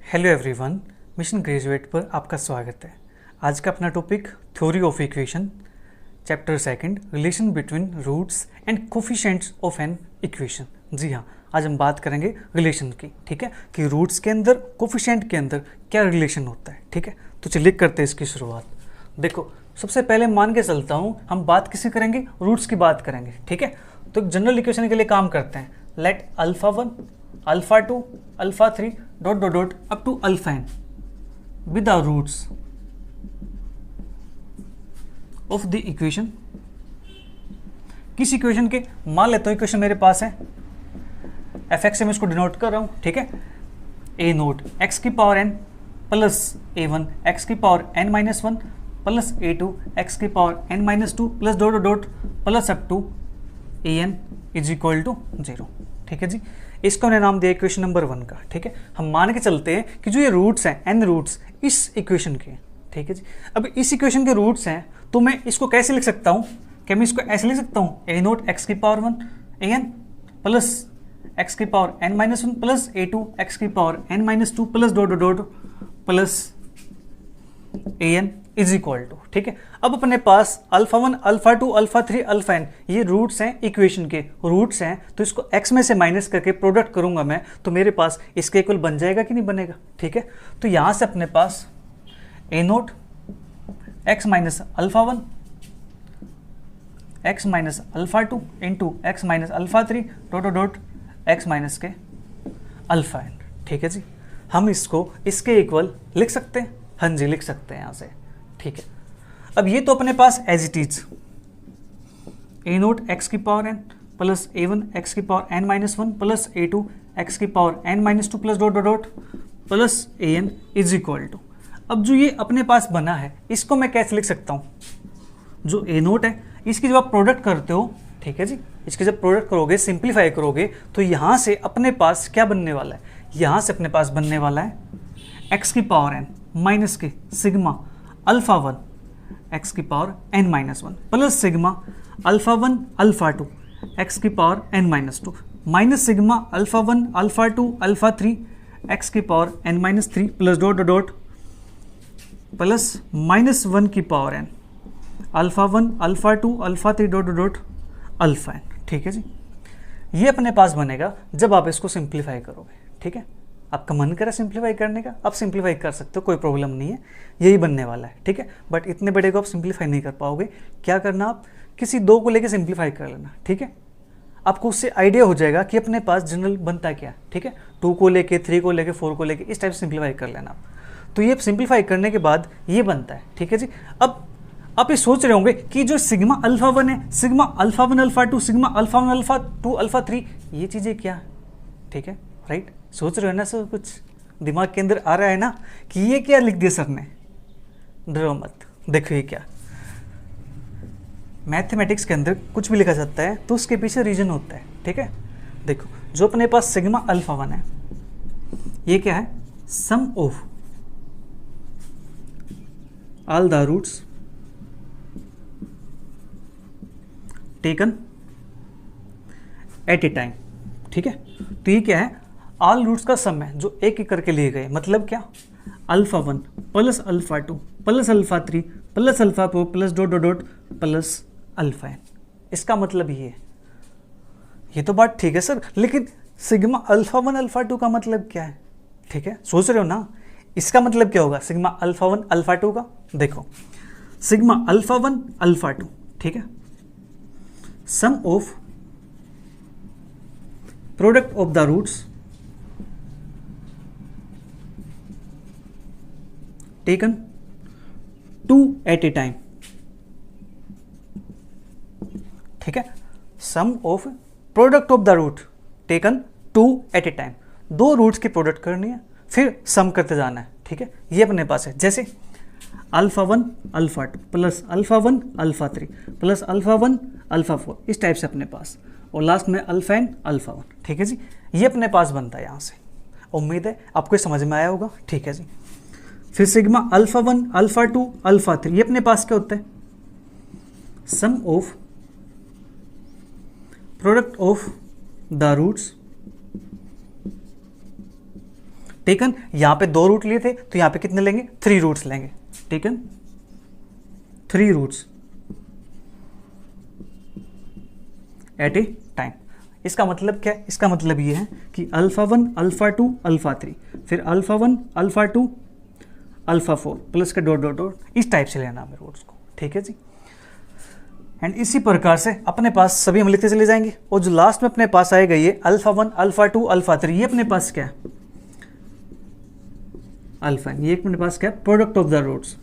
Hello everyone, mission graduate पर आपका स्वागत है। आज का अपना topic theory of equation, chapter second, relation between roots and coefficients of an equation. जी हाँ, आज हम बात करेंगे रिलेशन की, ठीक है, कि रूट्स के अंदर, कोफिशिएंट के अंदर क्या रिलेशन होता है, ठीक है। तो चलिए करते हैं इसकी शुरुआत। देखो, सबसे पहले मान के चलता हूँ, हम बात किसकी करेंगे, रूट्स की बात करेंगे, ठीक है। तो एक जनरल इक्वेशन के लिए काम करते हैं। Let alpha 1, alpha 2, alpha 3 dot dot dot up to alpha n with the roots of the equation। किस इक्वेशन के, मान लेता हूँ इक्वेशन मेरे पास है f(x) से मैं इसको डिनोट कर रहा हूँ, ठीक है। a नोट x की power n plus a1 x की power n minus 1 plus a2 x की power n minus 2 plus dot dot dot plus up to an is equal to 0, ठीक है जी। इसको हमने नाम दिया इक्वेशन नंबर 1 का, ठीक है। हम मान के चलते हैं कि जो ये रूट्स हैं, n रूट्स इस इक्वेशन के, ठीक है जी। अब इस इक्वेशन के रूट्स हैं, तो मैं इसको कैसे लिख सकता हूँ, क्या मैं इसको ऐसे लिख सकता हूँ, a नोट x की पावर 1 an प्लस x की power n minus 1 plus a2 x की power n minus 2 plus dot dot dot plus an is equal to, ठीक है। अब अपने पास alpha 1, alpha 2, alpha 3, alpha n ये रूट्स हैं, इक्वेशन के रूट्स हैं। तो इसको x में से माइनस करके प्रोडक्ट करूंगा मैं, तो मेरे पास इसके इक्वल बन जाएगा कि नहीं बनेगा, ठीक है। तो यहां से अपने पास a naught x minus alpha 1 x minus alpha 2 into x minus alpha 3 dot dot dot x minus के अल्फा n, ठीक है जी। हम इसको इसके इक्वल लिख सकते हैं, हाँ जी लिख सकते हैं यहाँ से, ठीक है। अब ये तो अपने पास as it is a naught x की power n plus a1 x की power n minus 1 plus a2 x की power n minus 2 plus dot dot dot plus an is equal to. अब जो ये अपने पास बना है, इसको मैं कैसे लिख सकता हूँ, जो a नोट है इसकी जब आप प्रोडक्ट करते हो, ठीक है जी, इसकी जब प्रोडक्ट करोगे, सिंप्लीफाई करोगे, तो यहाँ से अपने पास क्या बनने वाला है, यहाँ से अपने पास बनने वाला है x की पावर n माइनस के सिग्मा अल्फा 1 x की power n minus 1 plus sigma alpha 1 alpha 2 x की power n minus 2 minus sigma alpha 1 alpha 2 alpha 3 x की power n minus 3 plus dot dot dot plus minus 1 की power n alpha 1 alpha 2 alpha 3 dot dot dot alpha n, ठीक है जी। ये अपने पास बनेगा जब आप इसको सिंप्लीफाई करोगे, ठीक है। आपका मन करा सिंप्लीफाई करने का, आप सिंप्लीफाई कर सकते हो, कोई प्रॉब्लम नहीं है, यही बनने वाला है, ठीक है। बट इतने बड़े को आप सिंप्लीफाई नहीं कर पाओगे। क्या करना, आप किसी दो को लेके सिंप्लीफाई कर लेना, ठीक है। आपको उससे आइडिया हो जाएगा कि अपने पास जनरल बनता क्या, ठीक है। 2 को लेके, 3 को लेके, 4 को लेके, इस टाइप से सिंप्लीफाई कर लेना आप। तो ये सिंप्लीफाई करने के बाद ये बनता है, ठीक है जी। अब आप ये सोच रहे होंगे कि जो सिग्मा अल्फा 1 है, sigma alpha 1 alpha 2, sigma alpha 1 alpha 2 alpha 3, ये चीज़ें क्या है, ठीक है, राइट। सोच रहे हो ना सर, कुछ दिमाग के अंदर आ रहा है ना कि ये क्या लिख दिया सर ने। डरो मत, देखो ये क्या, मैथमेटिक्स के अंदर कुछ भी लिखा जाता है तो उसके पीछे रीजन होता है, ठीक है। देखो, जो अपने पास सिग्मा अल्फा 1 है, ये क्या है, sum of all the roots taken at a time, ठीक है। तो ये क्या है, ऑल रूट्स का सम है जो एक एक करके लिए गए। मतलब क्या, alpha 1 plus alpha 2 plus alpha 3 plus alpha 4 plus dot dot dot plus alpha n। इसका मतलब ये है। ये तो बात ठीक है सर, लेकिन सिग्मा अल्फा 1 अल्फा 2 का मतलब क्या है, ठीक है, सोच रहे हो ना। इसका मतलब क्या होगा सिग्मा अल्फा 1 अल्फा 2 का, देखो सिग्मा अल्फा 1 अल्फा 2, ठीक है, sum of product of the roots taken 2 at a time, ठीक है। Sum of product of the root taken 2 at a time, 2 roots की प्रोडक्ट करनी है, फिर सम करते जाना है, ठीक है। ये अपने पास है, जैसे alpha 1 alpha 2 plus alpha 1 alpha 3 plus alpha 1 alpha 4, इस टाइप से अपने पास, और लास्ट में अल्फा n अल्फा 1, ठीक है जी। ये अपने पास बनता है यहाँ से। उम्मीद है आपको समझ में आया होगा, ठीक है जी। फिर सिग्मा अल्फा 1 अल्फा 2 अल्फा 3, ये अपने पास क्या होता है, sum of product of the roots taken. यहाँ पे 2 रूट लिए थे तो यहाँ पे कितने लेंगे, 3 रूट्स लेंगे, taken 3 roots at a time. इसका मतलब क्या है, इसका मतलब ये है कि α1 α2 α3 फिर α1 α2 α4 प्लस के डॉट डॉट डॉट इस टाइप से लेना हमें रूट्स को, ठीक है जी। एंड इसी प्रकार से अपने पास सभी हम लिखते चले जाएंगे, और जो लास्ट में अपने पास आएगा ये α1 α2 α3, ये अपने पास क्या है, अल्फा, ये अपने पास क्या है, प्रोडक्ट ऑफ द रूट्स,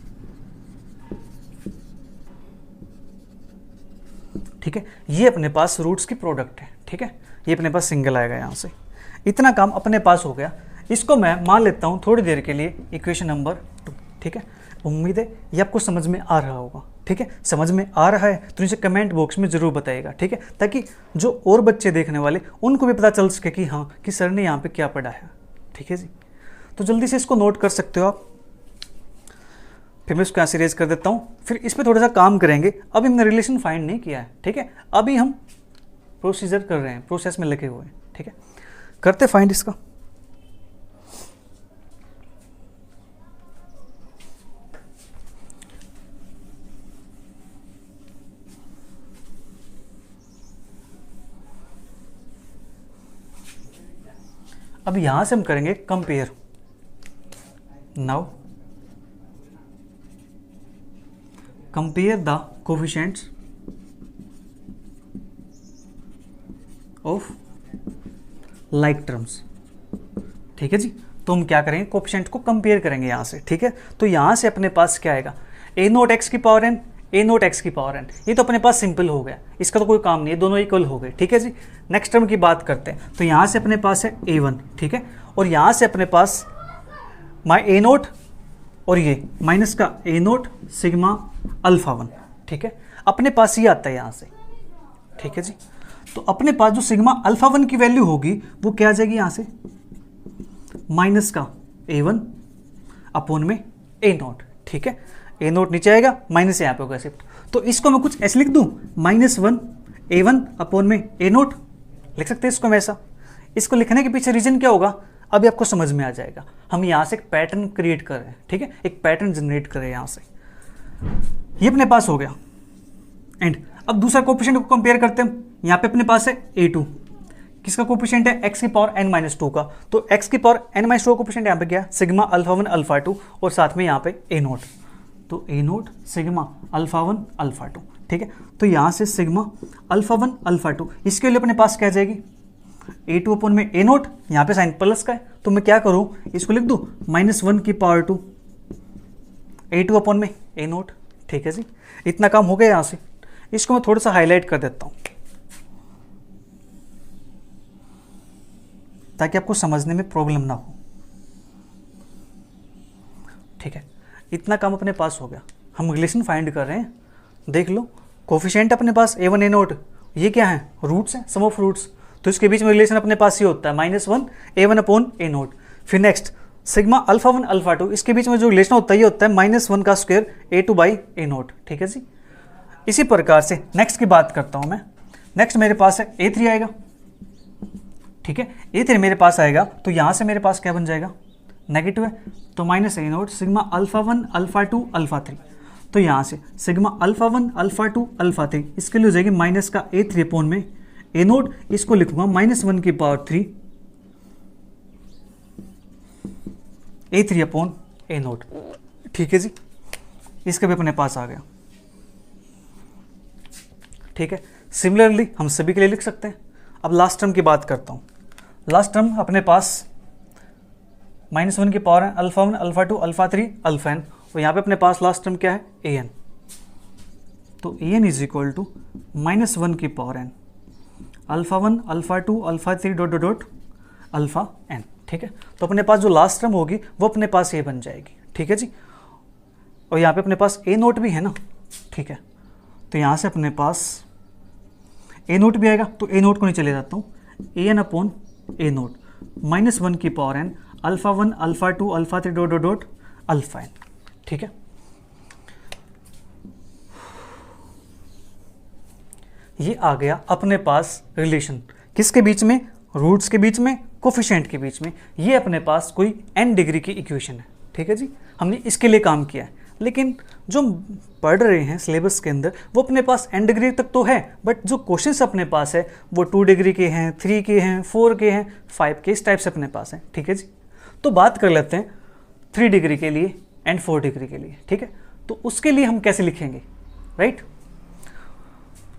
ठीक है। ये अपने पास रूट्स की प्रोडक्ट है, ठीक है। ये अपने पास सिंगल आएगा यहाँ से। इतना काम अपने पास हो गया। इसको मैं मान लेता हूँ थोड़ी देर के लिए इक्वेशन नंबर 2, ठीक है। उम्मीद है ये आपको समझ में आ रहा होगा, ठीक है। समझ में आ रहा है तो नीचे कमेंट बॉक्स में ज़रूर बताइएगा, ठीक है, ताकि जो और बच्चे देखने वाले उनको भी पता चल सके कि हाँ कि सर ने यहाँ पे क्या पढ़ा है, ठीक है जी। तो जल्दी से इसको नोट कर सकते हो आप। फिर मैं इसको यहाँ से रेज कर देता हूँ, फिर इस पर थोड़ा सा काम करेंगे। अभी हमने रिलेशन फाइंड नहीं किया है, ठीक है। अभी हम प्रोसीजर कर रहे हैं, प्रोसेस में लगे हुए हैं, ठीक है। करते फाइंड इसका। अब यहां से हम करेंगे compare. Now compare the coefficients of like terms, ठीक है जी। तो हम क्या करेंगे, कोफिशिएंट को कंपेयर करेंगे यहां से, ठीक है। तो यहां से अपने पास क्या आएगा, a0 x की पावर n a0 x की पावर n, ये तो अपने पास सिंपल हो गया, इसका तो कोई काम नहीं है, दोनों इक्वल हो गए, ठीक है जी। नेक्स्ट टर्म की बात करते हैं। तो यहां से अपने पास है a1, ठीक है, और यहां से अपने पास a0 और ये माइनस का a0 सिग्मा α1, ठीक है। अपने पास ये आता है यहां से, ठीक है जी। तो अपने पास जो सिग्मा α1 की वैल्यू होगी वो क्या आ जाएगी यहां से, माइनस का a1 अपॉन में a0, ठीक है। a0 नीचे आएगा, माइनस यहाँ पे होगा शिफ्ट। तो इसको मैं कुछ ऐसे लिख दूं, -1 a1 अपॉन में a0, लिख सकते हैं इसको मैं ऐसा। इसको लिखने के पीछे रीजन क्या होगा अभी आपको समझ में आ जाएगा। हम यहाँ से एक पैटर्न क्रिएट कर रहे हैं, ठीक है, एक पैटर्न जनरेट कर रहे हैं यहाँ से। ये अपने पास हो गया। एंड अब दूसरा कोफिशिएंट को कंपेयर करते हैं। यहाँ पे अपने पास है a2, किसका कोफिशिएंट है, x की पावर n-2 का। तो x की पावर n-2 का कोफिशिएंट यहाँ पे क्या है, सिग्मा α1 α2 और साथ में यहाँ पे a0। तो a0 सिग्मा α1 α2, ठीक है। तो यहाँ से सिग्मा α1 α2, इसके लिए अपने पास क्या आ जाएगी, a2 अपॉन में a0, यहाँ पे साइन प्लस का है तो मैं क्या करूँ, इसको लिख दूँ -1 की पावर 2 a2 अपॉन में a0, ठीक है जी। इतना काम हो गया यहाँ से। इसको मैं थोड़ा सा हाईलाइट कर देता हूँ ताकि आपको समझने में प्रॉब्लम ना हो, ठीक है। इतना काम अपने पास हो गया। हम रिलेशन फाइंड कर रहे हैं, देख लो कोफिशिएंट अपने पास a1 a0, ये क्या है, रूट्स हैं, सम ऑफ रूट्स। तो इसके बीच में रिलेशन अपने पास ये होता है -1 a1 अपॉन a0। फिर नेक्स्ट सिग्मा α1 α2, इसके बीच में जो रिलेशन होता है ये होता है -1 का स्क्वायर a2 बाई a0, ठीक है जी। इसी प्रकार से नेक्स्ट की बात करता हूं मैं। नेक्स्ट मेरे पास है a3 आएगा, ठीक है। a3 मेरे पास आएगा तो यहां से मेरे पास क्या बन जाएगा, नेगेटिव है तो -a0 सिग्मा α1 α2 α3। तो यहां से सिग्मा α1 α2 α3, इसके लिए हो जाएगी माइनस का a3 अपॉन में a0, इसको लिखूंगा -1 की पावर 3 a3 अपॉन a0, ठीक है जी। इसका भी अपने पास आ गया, ठीक है। सिमिलरली हम सभी के लिए लिख सकते हैं। अब लास्ट टर्म की बात करता हूं। लास्ट टर्म अपने पास -1 की पावर है α1 α2 α3 αn, और यहाँ पे अपने पास लास्ट टर्म क्या है, an। तो an इज इक्वल टू -1 की power n α1 α2 α3 dot dot dot αn, ठीक है। तो अपने पास जो लास्ट टर्म होगी वो अपने पास ये बन जाएगी, ठीक है जी। और यहाँ पे अपने पास a0 भी है ना, ठीक है। तो यहाँ से अपने पास a0 भी आएगा, तो a0 को नीचे ले जाता हूँ, an अपॉन a0 -1 की power n α1 α2 α3 dot dot dot αn, ठीक है। ये आ गया अपने पास रिलेशन, किसके बीच में, रूट्स के बीच में कोफिशिएंट के बीच में, ये अपने पास कोई n डिग्री की इक्वेशन है, ठीक है जी। हमने इसके लिए काम किया है, लेकिन जो हम पढ़ रहे हैं सिलेबस के अंदर वो अपने पास n डिग्री तक तो है, बट जो क्वेश्चंस अपने पास है वो 2 डिग्री के हैं, 3 के हैं, 4 के हैं, 5 के, इस टाइप से अपने पास है, ठीक है जी। तो बात कर लेते हैं 3 डिग्री के लिए एंड 4 डिग्री के लिए, ठीक है। तो उसके लिए हम कैसे लिखेंगे, राइट।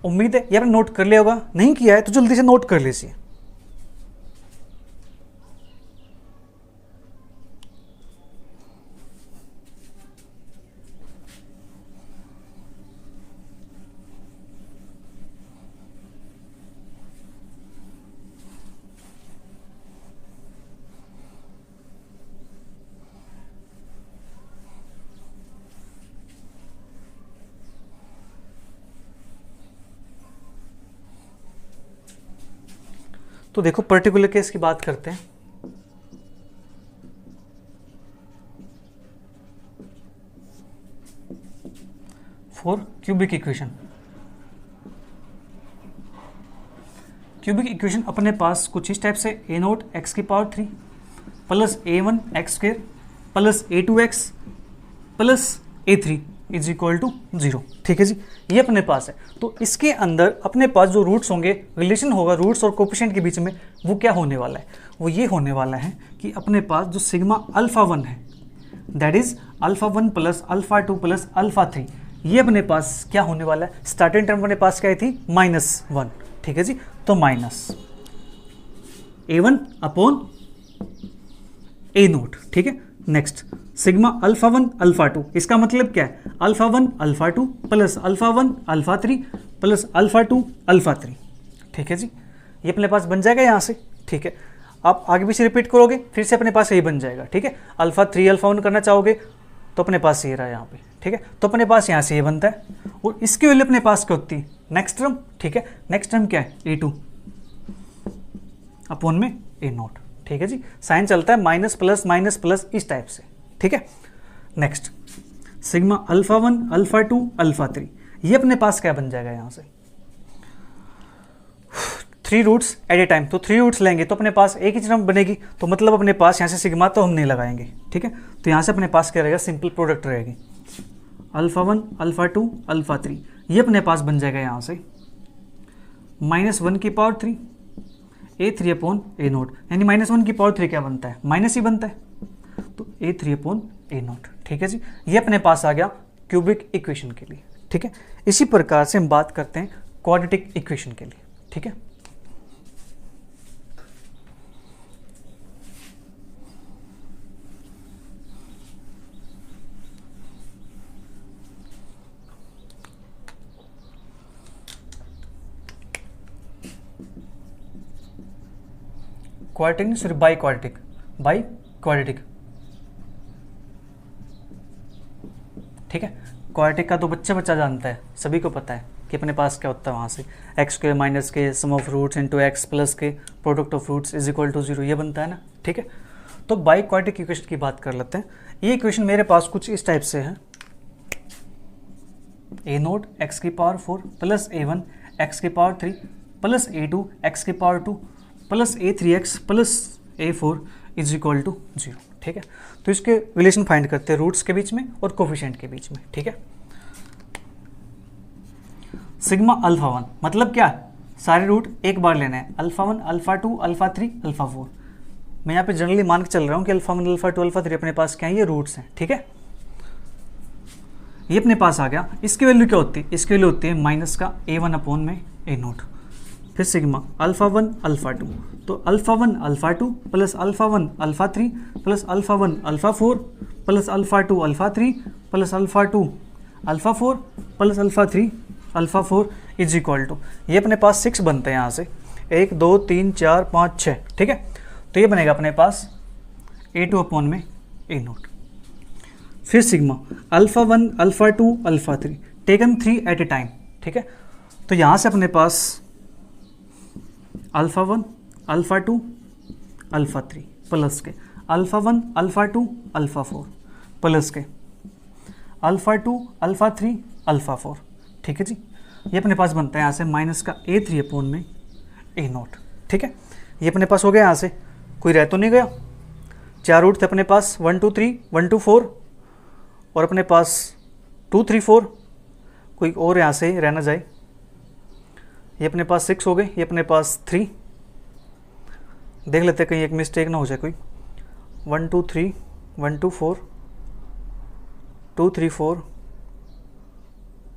उम्मीद है ये आपने नोट कर लिया होगा, नहीं किया है तो जल्दी से नोट कर लीजिए। तो देखो पर्टिकुलर केस की बात करते हैं। For cubic equation, cubic equation अपने पास कुछ इस टाइप से a0 x की power 3 plus a1 x square plus a2 x plus a3 is equal to 0, ठीक है जी। ये अपने पास है। तो इसके अंदर अपने पास जो रूट्स होंगे, रिलेशन होगा रूट्स और कोफिशिएंट के बीच में, वो क्या होने वाला है, वो ये होने वाला है कि अपने पास जो सिग्मा अल्फा 1 है, that is alpha 1 plus alpha 2 plus alpha 3, ये अपने पास क्या होने वाला है। स्टार्टिंग टर्म अपने पास क्या आई थी, -1, ठीक है जी। तो माइनस a1 अपॉन a0, ठीक है। नेक्स्ट सिग्मा अल्फा 1 अल्फा 2, इसका मतलब क्या है, alpha 1 alpha 2 plus alpha 1 alpha 3 plus alpha 2 alpha 3, ठीक है जी। ये अपने पास बन जाएगा यहाँ से, ठीक है। आप आगे भी से रिपीट करोगे फिर से अपने पास यही बन जाएगा, ठीक है। अल्फा 3 अल्फा 1 करना चाहोगे तो अपने पास ये रहा यहाँ पे, ठीक है। तो अपने पास यहाँ से ये बनता है और इसकी वैल्यू अपने पास क्या होती है, नेक्स्ट टर्म, ठीक है। नेक्स्ट टर्म क्या है, a2 अपॉन में a0, ठीक है जी। साइन चलता है माइनस प्लस इस टाइप से, ठीक है। Next sigma alpha 1 alpha 2 alpha 3, ये अपने पास क्या बन जाएगा यहाँ से, 3 रूट्स एट ए टाइम। तो 3 रूट्स लेंगे तो अपने पास एक ही टर्म बनेगी, तो मतलब अपने पास यहाँ से सिग्मा तो हम नहीं लगाएंगे, ठीक है। तो यहाँ से अपने पास क्या रहेगा, सिंपल प्रोडक्ट रहेगी, अल्फा 1 अल्फा 2 अल्फा 3, ये अपने पास बन जाएगा यहाँ से -1 की पावर 3 a3 अपॉन a0, यानी -1 की पावर 3 क्या बनता है, माइनस ही बनता है, तो a3 अपॉन a0, ठीक है जी। ये अपने पास आ गया क्यूबिक इक्वेशन के लिए, ठीक है। इसी प्रकार से हम बात करते हैं क्वाड्रेटिक इक्वेशन के लिए, ठीक है। क्वाड्रेटिक सिर्फ बाई क्वाड्रेटिक, ठीक है। क्वाड्रेटिक का तो बच्चा जानता है, सभी को पता है कि अपने पास क्या होता है वहाँ से, एक्स स्क्वायर माइनस के sum of roots into x plus के product of roots is equal to 0, ये बनता है ना, ठीक है। तो बाई क्वाड्रेटिक इक्वेशन की बात कर लेते हैं। ये इक्वेशन मेरे पास कुछ इस टाइप से है, a0 x की पावर 4 प्लस a1 x की पावर 3 प्लस a2 x की power 2 plus a3x plus a4 is equal to 0, ठीक है। तो इसके रिलेशन फाइंड करते हैं रूट्स के बीच में और कोफिशिएंट के बीच में, ठीक है। सिग्मा अल्फा 1 मतलब क्या, सारे रूट एक बार लेना है, अल्फा 1 अल्फा 2 अल्फा 3 अल्फा 4। मैं यहाँ पे जनरली मान के चल रहा हूँ कि अल्फा 1 अल्फा 2 अल्फा 3 अपने पास क्या है, ये रूट्स हैं, ठीक है। ये अपने पास आ गया। इसकी वैल्यू क्या होती है, इसकी वैल्यू होती है माइनस का a1 अपॉन में a0, फिर सिग्मा अल्फा 1 अल्फा 2, तो alpha 1 alpha 2 plus alpha 1 alpha 3 plus alpha 1 alpha 4 plus alpha 2 alpha 3 plus alpha 2 alpha 4 plus alpha 3 alpha 4 is equal to, ये अपने पास 6 बनते हैं यहाँ से, 1 2 3 4 5 6, ठीक है। तो ये बनेगा अपने पास a2 अपॉन में a0, फिर sigma alpha 1 alpha 2 alpha 3 taken 3 at a time, ठीक है। तो यहाँ से अपने पास अल्फा 1 अल्फा 2 अल्फा 3 प्लस के अल्फा 1 अल्फा 2 अल्फा 4 प्लस के अल्फा 2 अल्फा 3 अल्फा 4, ठीक है जी। ये अपने पास बनता है यहाँ से माइनस का a3 अपॉन में a0, ठीक है। ये अपने पास हो गया यहाँ से। कोई रह तो नहीं गया। 4 रूट थे अपने पास, 1 2 3 1 2 4, और अपने पास 2 3 4, कोई और यहाँ से रहना जाए। ये अपने पास 6 हो गए, ये अपने पास 3। देख लेते कहीं एक मिस्टेक ना हो जाए कोई। 1 2 3 1 2 4 2 3 4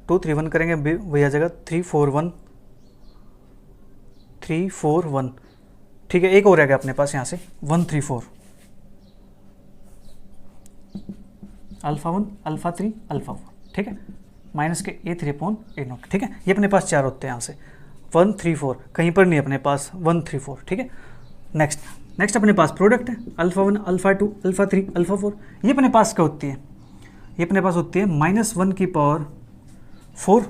2 3 1 करेंगे, वही आ जाएगा 3 4 1 3 4 1। ठीक है, एक और रह गया अपने पास यहाँ से 1 3 4, अल्फा 1 अल्फा 3 अल्फा 4। ठीक है, माइनस के A3/A0। ठीक है, ये अपने पास 4 होते हैं यहाँ से 1 3 4, कहीं पर नहीं अपने पास 1 3 4। ठीक है, नेक्स्ट अपने पास प्रोडक्ट है, अल्फा 1 अल्फा 2 अल्फा 3 अल्फा 4। ये अपने पास क्या होती है? ये अपने पास होती है -1 की पावर 4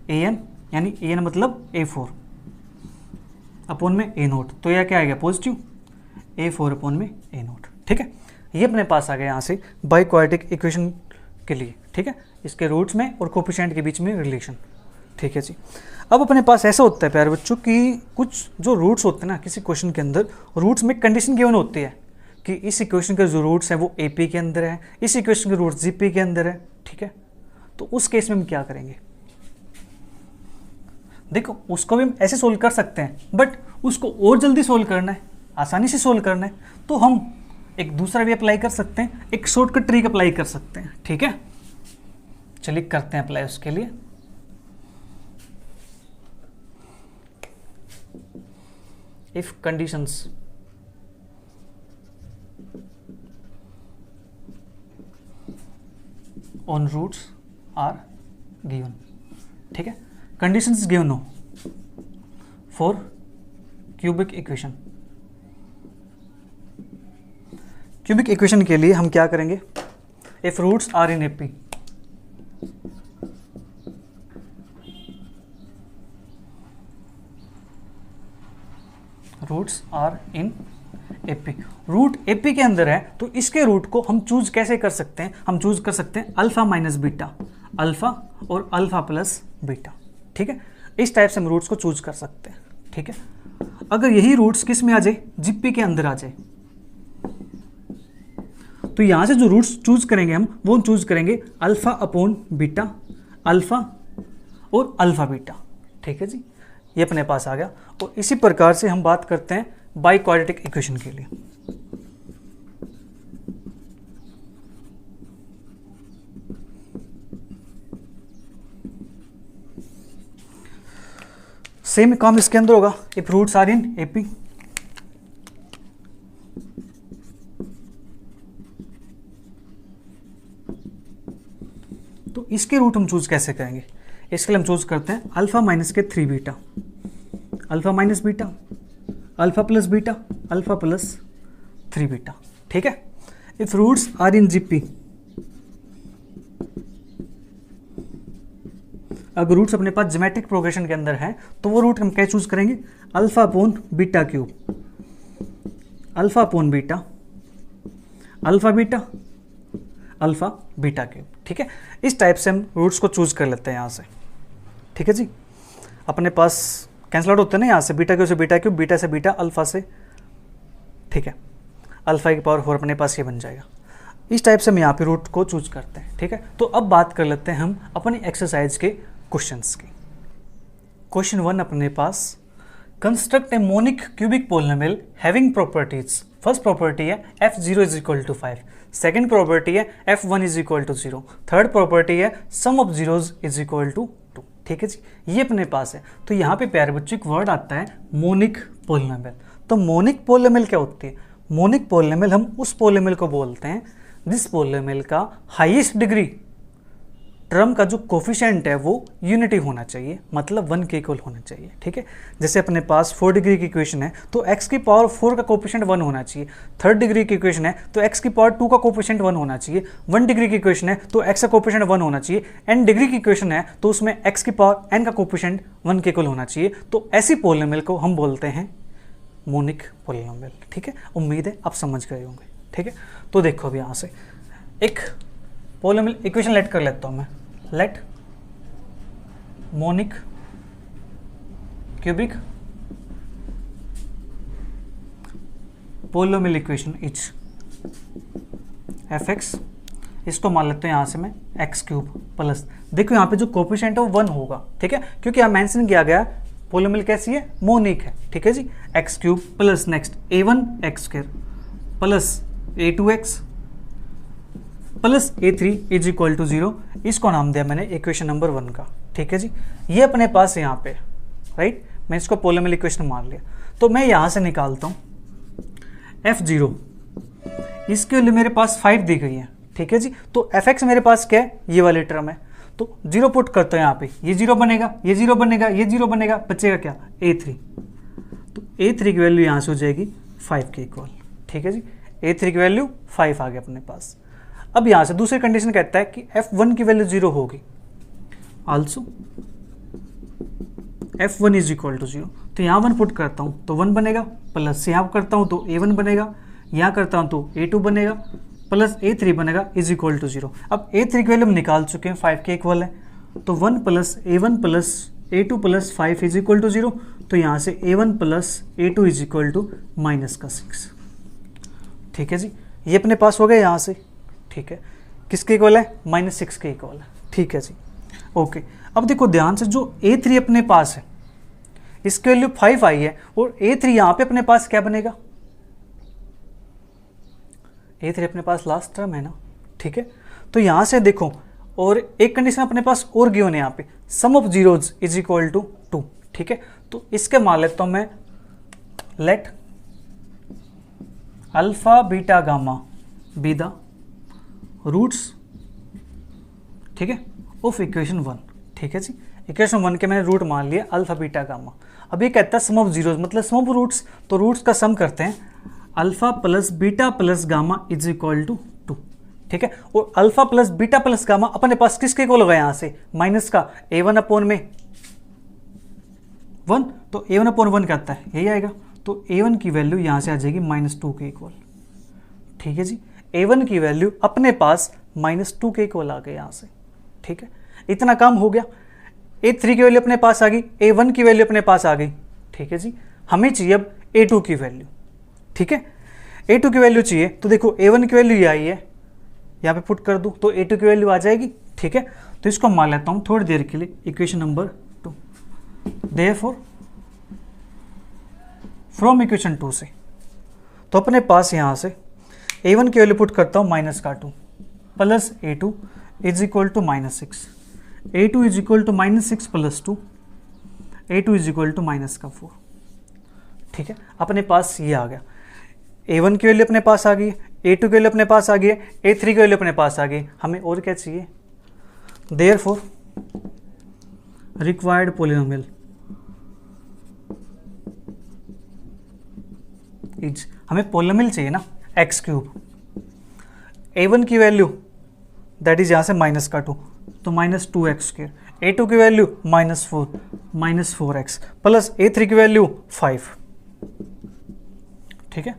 an, यानी an मतलब A4 अपॉन में A0। तो यह क्या आएगा? पॉजिटिव A4 अपॉन में A0। ठीक है, ये अपने पास आ गया यहाँ से बाइक्वाड्रेटिक इक्वेशन के लिए। ठीक है, इसके रूट्स में और कोफिशिएंट के बीच में रिलेशन। ठीक है जी। अब अपने पास ऐसा होता है प्यारे बच्चों कि कुछ जो रूट्स होते हैं ना किसी क्वेश्चन के अंदर, रूट्स में कंडीशन गिवन होती है कि इस इक्वेशन के जो रूट्स हैं वो AP के अंदर है, इस इक्वेशन के रूट्स GP के अंदर है। ठीक है, तो उस केस में हम क्या करेंगे? देखो, उसको भी हम ऐसे सोल्व कर सकते हैं, बट उसको और जल्दी सोल्व करना है, आसानी से सोल्व करना है, तो हम एक दूसरा भी अप्लाई कर सकते हैं, एक शॉर्टकट ट्रिक अप्लाई कर सकते हैं। ठीक है, चलिए करते हैं अप्लाई उसके लिए। If conditions on roots are given. ठीक है, कंडीशंस गिवन हो for cubic equation. Cubic equation के लिए हम क्या करेंगे? If roots are in AP, roots are in AP, root AP के अंदर है तो इसके रूट को हम चूज कैसे कर सकते हैं? हम चूज कर सकते हैं अल्फा माइनस बीटा, अल्फा और अल्फा प्लस बीटा। ठीक है, इस टाइप से हम रूट्स को चूज कर सकते हैं। ठीक है, अगर यही रूट्स किस में आ जाए? GP के अंदर आ जाए, तो यहां से जो रूट्स चूज करेंगे हम वो चूज करेंगे अल्फा अपॉन बीटा, अल्फा और अल्फा बीटा। ठीक है जी, ये अपने पास आ गया। और इसी प्रकार से हम बात करते हैं बाइक्वाड्रेटिक इक्वेशन के लिए। सेम काम इसके अंदर होगा, if roots are in AP। तो इसके रूट हम चूज कैसे करेंगे? इसके लिए हम चूज करते हैं अल्फा माइनस के 3 beta, alpha minus beta, alpha plus beta, alpha plus 3 beta. ठीक है, if roots are in GP, अगर रूट्स अपने पास ज्योमेट्रिक प्रोग्रेशन के अंदर है तो वो रूट हम क्या चूज करेंगे? Alpha upon beta cube, alpha upon beta, alpha beta, alpha beta cube. ठीक है, इस टाइप से हम रूट्स को चूज कर लेते हैं यहाँ से। ठीक है जी, अपने पास कैंसल आउट होते हैं ना यहाँ से, बीटा क्यूब से बीटा क्यूब, बीटा से बीटा, अल्फा से। ठीक है, अल्फा की पावर 4 अपने पास ये बन जाएगा। इस टाइप से हम यहाँ पे रूट को चूज करते हैं। ठीक है, तो अब बात कर लेते हैं हम अपनी एक्सरसाइज के क्वेश्चंस की। क्वेश्चन 1 अपने पास, construct a monic cubic polynomial having properties. First property है f0 = 5, सेकेंड प्रॉपर्टी है f1 = 0, थर्ड प्रॉपर्टी है सम ऑफ जीरोज = 2। ठीक है जी, ये अपने पास है। तो यहाँ पे प्यारे बच्चों एक वर्ड आता है मोनिक पोलिनोमियल। तो मोनिक पोलिनोमियल क्या होती है? मोनिक पोलिनोमियल हम उस पोलिनोमियल को बोलते हैं जिस पोलिनोमियल का हाईएस्ट डिग्री टर्म का जो कोफिशिएंट है वो यूनिटी होना चाहिए, मतलब 1 के इक्वल होना चाहिए। ठीक है, जैसे अपने पास 4 डिग्री की इक्वेशन है तो x की पावर 4 का कोफिशिएंट 1 होना चाहिए, थर्ड डिग्री की इक्वेशन है तो x की पावर 2 का कोफिशिएंट 1 होना चाहिए, 1 डिग्री की इक्वेशन है तो x का कोफिशिएंट 1 होना चाहिए, n डिग्री की इक्वेशन है तो उसमें x की पावर n का कोफिशिएंट 1 के इक्वल होना चाहिए। तो ऐसी पोलिनोमियल को हम बोलते हैं मोनिक पोलिनोमियल। ठीक है, उम्मीद है आप समझ गए होंगे। ठीक है, तो देखो अभी यहाँ से एक पोलिनोमियल इक्वेशन लेट कर लेता हूँ मैं, let monic cubic polynomial equation is f x, इसको मान लेते हैं यहाँ से मैं एक्स क्यूब प्लस, देखो यहाँ पे जो कोफिशिएंट है वो 1 होगा, ठीक है, क्योंकि यहाँ मेंशन किया गया पोलिनोमियल कैसी है, मोनिक है, ठीक है जी। X cube plus next a1 x square plus a2 x plus a3 is equal to 0, इसको नाम दिया मैंने इक्वेशन नंबर 1 का, ठीक है जी। ये अपने पास है यहाँ पे, राइट, मैं इसको पोलिनोमियल इक्वेशन मान लिया। तो मैं यहाँ से निकालता हूँ f0, इसके लिए मेरे पास 5 दी गई है, ठीक है जी। तो fx मेरे पास क्या है, ये वाली टर्म है, तो 0 पुट करते हैं यहाँ पे, ये 0 बनेगा, ये 0 बनेगा, ये 0 बनेगा, बचेगा क्या, a3। तो a3 की वैल्यू यहाँ से हो जाएगी 5 के इक्वल, ठीक है जी। a3 की वैल्यू 5 आ गया अपने पास। अब यहाँ से दूसरी कंडीशन कहता है कि f1 की वैल्यू 0 होगी, also f1 is equal to 0। तो यहाँ 1 पुट करता हूँ तो 1 बनेगा, प्लस यहाँ करता हूँ तो a1 बनेगा, यहाँ करता हूँ तो a2 बनेगा, प्लस a3 बनेगा इज इक्वल टू 0। अब a3 की वैल्यू हम निकाल चुके हैं, 5 के इक्वल है, तो 1 plus a1 plus a2 plus 5 is equal to 0। तो यहाँ से a1 plus a2 is equal to -6, ठीक है जी। ये अपने पास हो गया यहाँ से, ठीक है, किसके इक्वल है, -6 के इक्वल है, ठीक है जी। ओके, अब देखो ध्यान से, जो a3 अपने पास है इसकी वैल्यू 5 आई है, और a3 यहाँ पे अपने पास क्या बनेगा, a3 अपने पास लास्ट टर्म है ना, ठीक है। तो यहाँ से देखो, और एक कंडीशन अपने पास और गिवन है यहाँ पे, sum of zeros is equal to 2, ठीक है। तो इसके मान लेता हूँ मैं, let alpha beta gamma be the roots, ठीक है, ऑफ इक्वेशन 1, ठीक है जी। इक्वेशन 1 के मैंने रूट मान लिया अल्फा बीटा गामा। अब ये कहता है सम ऑफ जीरोज, मतलब सम ऑफ रूट्स, तो रूट्स का सम करते हैं, alpha plus beta plus gamma is equal to 2, ठीक है। और alpha plus beta plus gamma अपने पास किसके इक्वल होगा, यहाँ से माइनस का a1 अपॉन में 1, तो a1 अपॉन 1 क्या आता है, यही आएगा। तो a1 की वैल्यू यहाँ से आ जाएगी -2 के इक्वल, ठीक है जी। a1 की वैल्यू अपने पास -2 के इक्वल आ गई यहाँ से, ठीक है। इतना काम हो गया। a3 की वैल्यू अपने पास आ गई, a1 की वैल्यू अपने पास आ गई, ठीक है जी। हमें चाहिए अब a2 की वैल्यू, ठीक है। a2 की वैल्यू चाहिए, तो देखो a1 की वैल्यू ये आई है, यहाँ पे पुट कर दूँ तो a2 की वैल्यू आ जाएगी, ठीक है। तो इसको मान लेता हूँ थोड़ी देर के लिए equation number 2। Therefore from equation 2 से, तो अपने पास यहाँ से a1 की वैल्यू पुट करता हूँ -2 plus a2 is equal to -6, a2 is equal to -6 plus 2, a2 is equal to -4, ठीक है। अपने पास ये आ गया, a1 की वैल्यू अपने पास आ गई, a2 की वैल्यू अपने पास आ गई, a3 की वैल्यू अपने पास आ गई, हमें और क्या चाहिए, देयरफॉर रिक्वायर्ड पोलिनोमियल इज, हमें पोलिनोमियल चाहिए ना एक्स क्यूब, a1 की वैल्यू दैट इज यहाँ से -2 तो -2x स्क्वायर, a2 की वैल्यू -4x प्लस a3 की वैल्यू 5, ठीक है।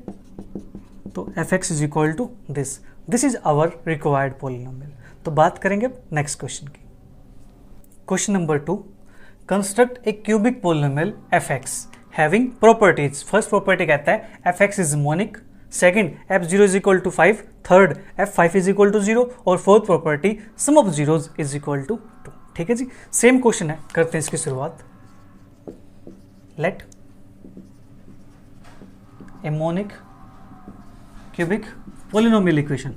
तो fx is equal to this is our required polynomial. तो बात करेंगे अब नेक्स्ट क्वेश्चन की। Question number 2, construct a cubic polynomial fx having properties. First property कहता है fx is monic, second f0 is equal to 5, third f5 is equal to 0, और fourth property sum of zeros is equal to 2, ठीक है जी। Same question है, करते हैं इसकी शुरुआत। Let a monic cubic polynomial equation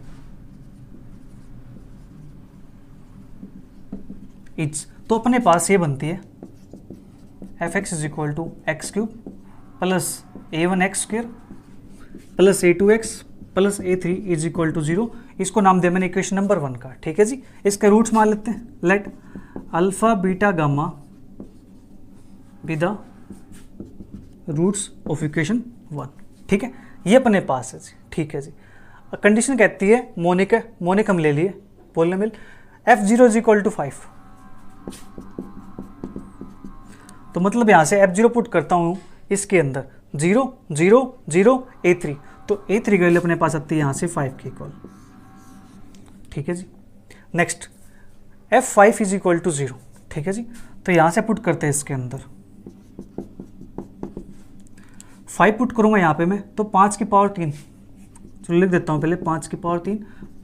is, तो अपने पास ये बनती है fx is equal to x cube plus a1x square plus a2x plus a3 is equal to 0। इसको नाम दिया मैंने इक्वेशन नंबर 1 का, ठीक है जी। इसके रूट्स मान लेते हैं, let alpha beta gamma be the roots of equation 1, ठीक है। ये अपने पास है जी, ठीक है जी। कंडीशन कहती है मोनिक है, मोनिक हम ले लिए polynomial, f0 is equal to 5, तो मतलब यहाँ से f0 पुट करता हूँ इसके अंदर 0 0 0 a3, तो a3 की वैल्यू अपने पास आती है यहाँ से 5 के इक्वल, ठीक है जी। Next f5 is equal to 0, ठीक है जी। तो यहाँ से पुट करते हैं इसके अंदर 5 पुट करूँगा यहाँ पे मैं, तो 5 की पावर 3, चलो लिख देता हूँ पहले 5 की पावर 3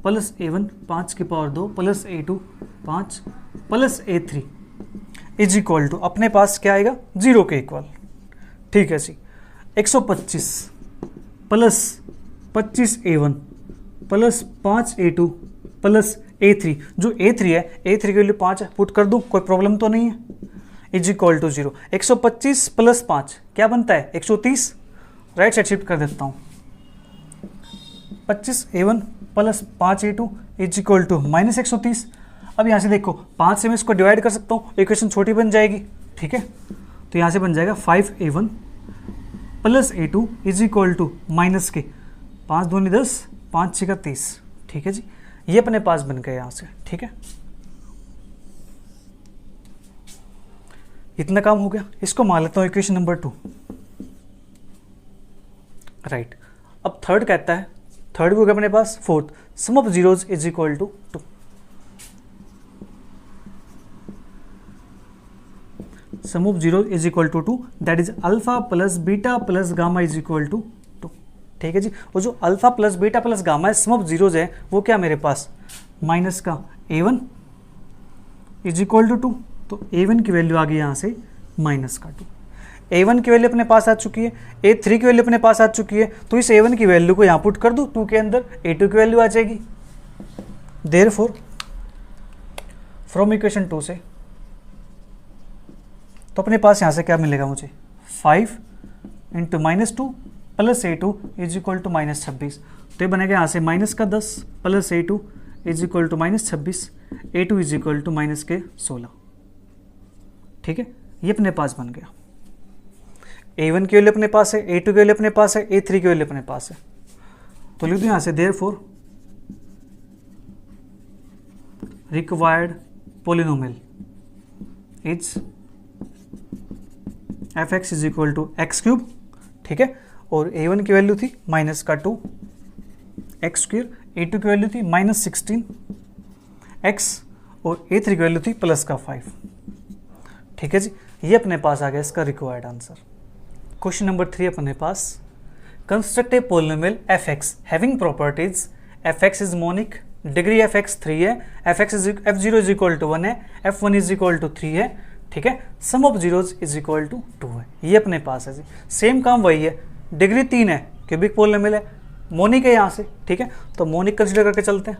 प्लस A1 5 की power 2 plus A2 5 plus A3 is equal to, अपने पास क्या आएगा 0 के इक्वल। ठीक है जी, 125 plus 25 A1 plus 5 A2 plus A3, जो A3 है, A3 की वैल्यू 5 है, पुट कर दूँ, कोई प्रॉब्लम तो नहीं है, इज इक्वल टू 0। 125 प्लस 5 क्या बनता है 130, राइट साइड शिफ्ट कर देता हूँ, 25 A1 plus 5 A2 is equal to minus 130। अब यहाँ से देखो 5 से मैं इसको डिवाइड कर सकता हूँ, इक्वेशन छोटी बन जाएगी। ठीक है, तो यहाँ से बन जाएगा 5A1 plus A2 is equal to minus के 5 दूनी 10 5 6 30। ठीक है जी, ये अपने पास बन गया यहाँ से। ठीक है, इतना काम हो गया। इसको मान लेता हूँ इक्वेशन नंबर 2, राइट। अब थर्ड कहता है, थर्ड को क्या अपने पास, fourth, sum of zeros is equal to 2। Sum of zero is equal to 2, that is alpha plus beta plus gamma is equal to 2। ठीक है जी, वो जो alpha plus beta plus gamma है, सम ऑफ जीरोज है, वो क्या मेरे पास माइनस का A1 इज इक्वल टू 2, तो A1 की वैल्यू आ गई यहाँ से माइनस का 2। A1 की वैल्यू अपने पास आ चुकी है, A3 की वैल्यू अपने पास आ चुकी है, तो इस A1 की वैल्यू को यहाँ पुट कर दो 2 के अंदर, A2 की वैल्यू आ जाएगी। देयरफॉर फ्रॉम इक्वेशन 2 से, तो अपने पास यहाँ से क्या मिलेगा मुझे, 5 into minus 2 plus A2 is equal to minus 26, तो ये बनेगा यहाँ से माइनस का 10 plus A2 is equal to minus 26, A2 is equal to minus के 16। ठीक है, ये अपने पास बन गया। A1 की वैल्यू अपने पास है, A2 की वैल्यू अपने पास है, A3 की वैल्यू अपने पास है, तो लिख दो यहाँ से therefore required polynomial is fx is equal to x cube. ठीक है, और A1 की वैल्यू थी माइनस का 2 एक्स स्क्वायर, A2 की वैल्यू थी माइनस 16 एक्स, और A3 की वैल्यू थी प्लस का 5। ठीक है जी, ये अपने पास आ गया इसका रिक्वायर्ड आंसर। क्वेश्चन नंबर 3 अपने पास, construct a polynomial fx having properties fx is monic, degree fx 3 है, f0 इज इक्वल टू 1 है, f1 इज इक्वल टू 3 है। ठीक है, sum of zeros is equal to 2 है, ये अपने पास है जी। सेम काम वही है, डिग्री 3 है, क्यूबिक पोलिनोमियल है, मोनिक है यहाँ से। ठीक है, तो मोनिक कंसिडर करके चलते हैं।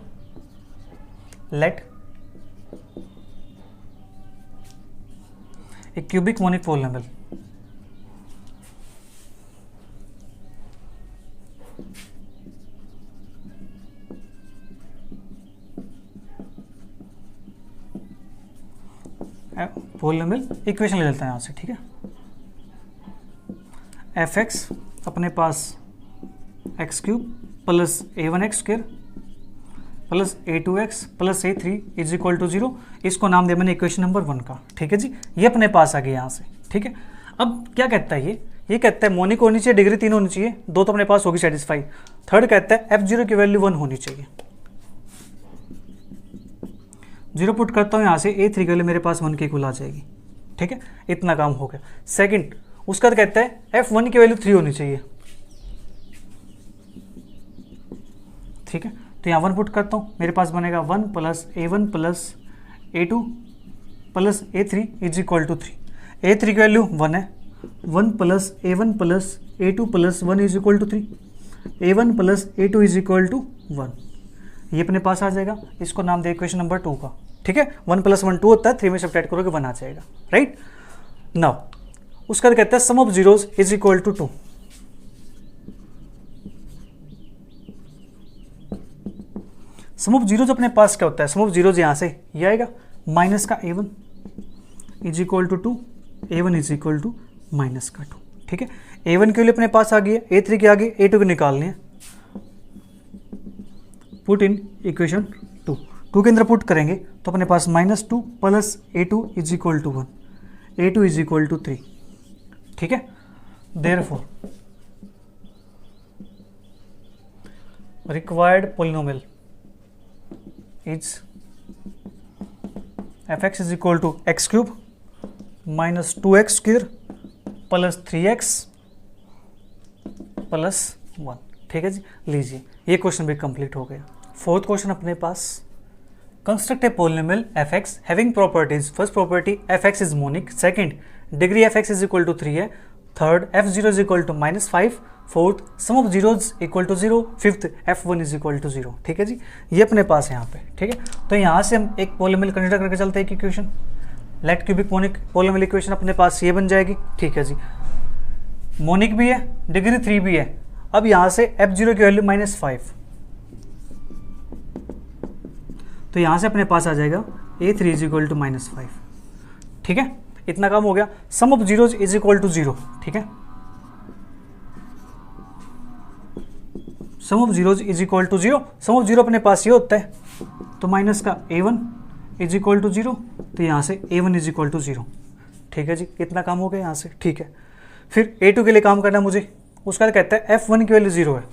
Let a cubic monic polynomial polynomial equation ले लेते हैं यहाँ से। ठीक है, fx अपने पास x cube plus A1 square plus A2x plus A3 is equal to 0, इसको नाम दिया मैंने इक्वेशन नंबर 1 का। ठीक है जी, ये अपने पास आ गया यहाँ से। ठीक है, अब क्या कहता है ये कहता है मोनिक होनी चाहिए, डिग्री 3 होनी चाहिए, 2 तो अपने पास होगी सेटिस्फाई। थर्ड कहता है f0 की वैल्यू 1 होनी चाहिए। 0 पुट करता हूँ यहाँ से, A3 की वैल्यू मेरे पास 1 के इक्वल आ जाएगी। ठीक है, इतना काम हो गया। सेकंड उसका तो कहता है f1 की वैल्यू 3 होनी चाहिए। ठीक है, तो यहाँ 1 पुट करता हूँ, मेरे पास बनेगा 1 plus A1 plus A2 plus A3 is equal to 3। A3 की वैल्यू 1 है, 1 plus A1 plus A2 plus 1 is equal to 3, A1 plus A2 is equal to 1, ये अपने पास आ जाएगा। इसको नाम दे इक्वेशन नंबर 2 का। ठीक है, 1 प्लस 1 2 होता है, 3 में सब्ट्रैक्ट करोगे 1 आ जाएगा। राइट, नाउ उसका कहता है sum of zeros is equal to 2। Sum of zeros अपने पास क्या होता है, सम ऑफ जीरोज यहाँ से ये आएगा माइनस का A1 is equal to 2, A1 is equal to minus का 2। ठीक है, A1 के लिए अपने पास आ गई है, A3 के आगे A2 को निकालनी है। पुट इन इक्वेशन 2 के अंदर पुट करेंगे तो अपने पास -2 plus A2 is equal to 1, A2 is equal to 3। ठीक है, therefore required polynomial is fx is equal to x cube minus 2x square plus 3x +1। ठीक है जी, लीजिए ये क्वेश्चन भी कंप्लीट हो गया। फोर्थ क्वेश्चन अपने पास, construct a polynomial fx having properties. First property fx is monic, second degree fx is equal to 3 है, third f0 is equal to -5, fourth sum of zeros equal to 0, fifth f1 is equal to 0। ठीक है जी, ये अपने पास है यहाँ पे। ठीक है, तो यहाँ से हम एक पोलिनोमियल कंसीडर करके चलते हैं, एक equation let cubic monic polynomial equation अपने पास ये बन जाएगी। ठीक है जी, मोनिक भी है, डिग्री 3 भी है। अब यहाँ से f0 की वैल्यू -5, तो यहाँ से अपने पास आ जाएगा a3 इज इक्वल टू -5। ठीक है, इतना काम हो गया। Sum of zeros is equal to 0। ठीक है, sum of zeros is equal to 0। Sum of 0 अपने पास ये होता है, तो माइनस का a1 इज इक्वल टू 0, तो यहाँ से a1 इज इक्वल टू 0। ठीक है जी, इतना काम हो गया यहाँ से। ठीक है, फिर a2 के लिए काम करना मुझे, उसका कहता है f1 की वैल्यू 0 है,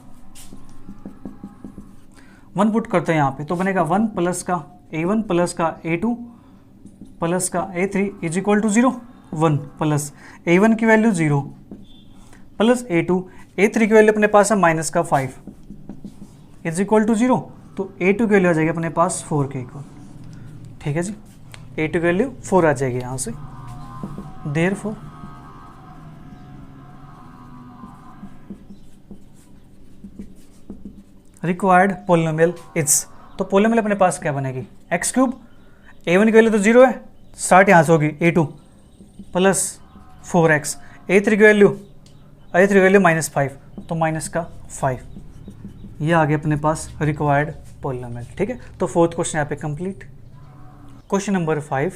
1 पुट करते हैं यहाँ पे, तो बनेगा 1 प्लस का a1 प्लस का a2 प्लस का a3 is equal to 0। 1 plus a1 की वैल्यू 0 प्लस a2, a3 की वैल्यू अपने पास है -5 इज इक्वल टू 0, तो a2 की वैल्यू आ जाएगी अपने पास 4 के इक्वल। ठीक है जी, a2 की वैल्यू 4 आ जाएगी यहाँ से। देयरफॉर रिक्वायर्ड पोलिनोमियल इज, तो पोलिनोमियल अपने पास क्या बनेगी, x3, a1 की वैल्यू तो 0 है, स्टार्ट यहाँ से होगी a2 प्लस 4x, a3 की वैल्यू -5, तो -5। ये आ गया अपने पास रिक्वायर्ड पोलिनोमियल। ठीक है, तो फोर्थ क्वेश्चन यहाँ पे कंप्लीट। Question number 5,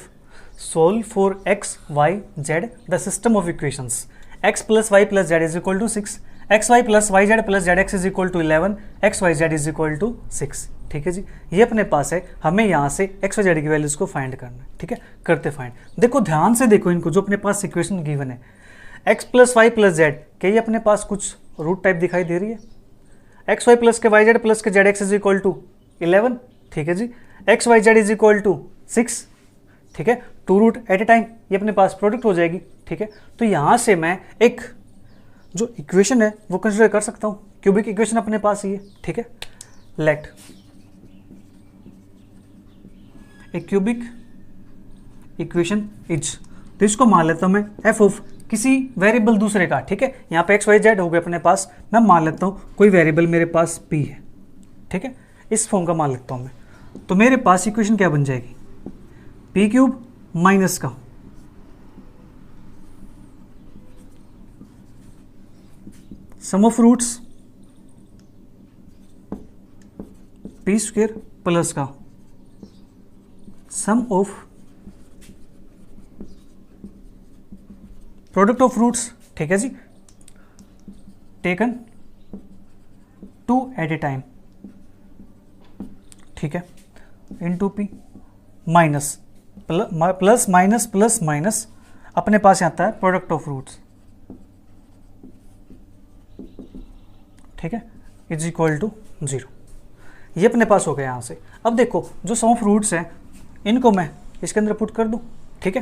solve for x, y, z the system of equations x + y + z is equal to 6, xy + yz + zx is equal to 11, xyz is equal to 6। ठीक है जी, ये अपने पास है, हमें यहाँ से x y z की वैल्यूज को फाइंड करना है। ठीक है, करते फाइंड। देखो ध्यान से देखो इनको, जो अपने पास इक्वेशन गिवन है x + y + z, क्या ये अपने पास कुछ रूट टाइप दिखाई दे रही है, xy प्लस के yz प्लस के zx इज इक्वल टू 11। ठीक है जी, xyz इज इक्वल टू 6। ठीक है, 2 रूट एट ए टाइम, ये अपने पास प्रोडक्ट हो जाएगी। ठीक है, तो यहाँ से मैं एक जो इक्वेशन है वो कंसिडर कर सकता हूँ, क्यूबिक इक्वेशन अपने पास ही है। ठीक है, let a cubic equation is, तो इसको मान लेता हूँ मैं एफ ऑफ किसी वेरिएबल दूसरे का। ठीक है, यहाँ पे xyz हो गया अपने पास, मैं मान लेता हूँ कोई वेरिएबल मेरे पास p है। ठीक है, इस फॉर्म का मान लेता हूँ मैं, तो मेरे पास इक्वेशन क्या बन जाएगी, p³ माइनस का सम ऑफ रूट्स p² प्लस का सम ऑफ प्रोडक्ट ऑफ रूट्स। ठीक है जी, टेकन 2 एट ए टाइम। ठीक है, into p minus plus minus plus minus, अपने पास आता है प्रोडक्ट ऑफ रूट्स। ठीक है, इज इक्वल टू 0। ये अपने पास हो गया यहाँ से। अब देखो जो सम ऑफ रूट्स हैं इनको मैं इसके अंदर पुट कर दूं। ठीक है,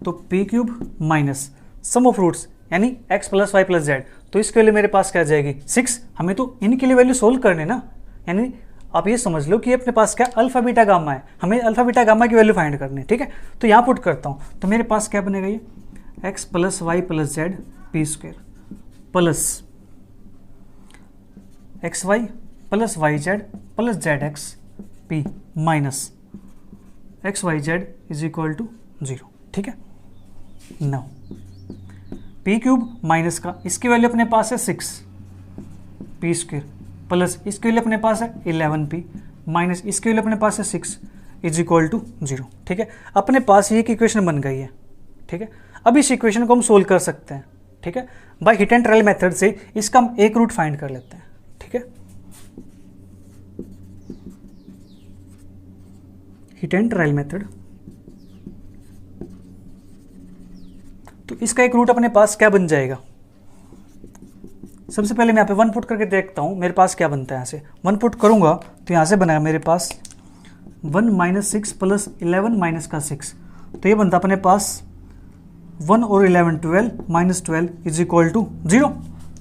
तो p³ minus sum of roots यानी x + y + z, तो इसके लिए मेरे पास क्या आ जाएगी 6। हमें तो इनके लिए वैल्यू सोल्व करने ना, यानी आप ये समझ लो कि अपने पास क्या अल्फा बीटा गामा है, हमें अल्फा बीटा गामा की वैल्यू फाइंड करनी है। ठीक है, तो यहाँ पुट करता हूँ, तो मेरे पास क्या बनेगा ये x + y + z p² plus xy + yz + zx p minus xyz is equal to 0। ठीक है, नाउ p³ माइनस का इसकी वैल्यू अपने पास है 6 p² प्लस इसके वैल्यू अपने पास है 11p माइनस इसके वैल्यू अपने पास है 6 इज इक्वल टू 0। ठीक है, अपने पास ये एक इक्वेशन बन गई है। ठीक है, अब इस इक्वेशन को हम सोल्व कर सकते हैं। ठीक है, by hit and trial method से इसका हम एक रूट फाइंड कर लेते हैं। ठीक है, हिट एंड ट्रायल मेथड, तो इसका एक रूट अपने पास क्या बन जाएगा, सबसे पहले मैं यहाँ पे 1 पुट करके देखता हूँ मेरे पास क्या बनता है। यहाँ से 1 पुट करूँगा तो यहाँ से बनेगा मेरे पास 1 - 6 + 11 - का 6, तो ये बनता अपने पास 1 और 11 12 माइनस 12 इज इक्वल टू 0।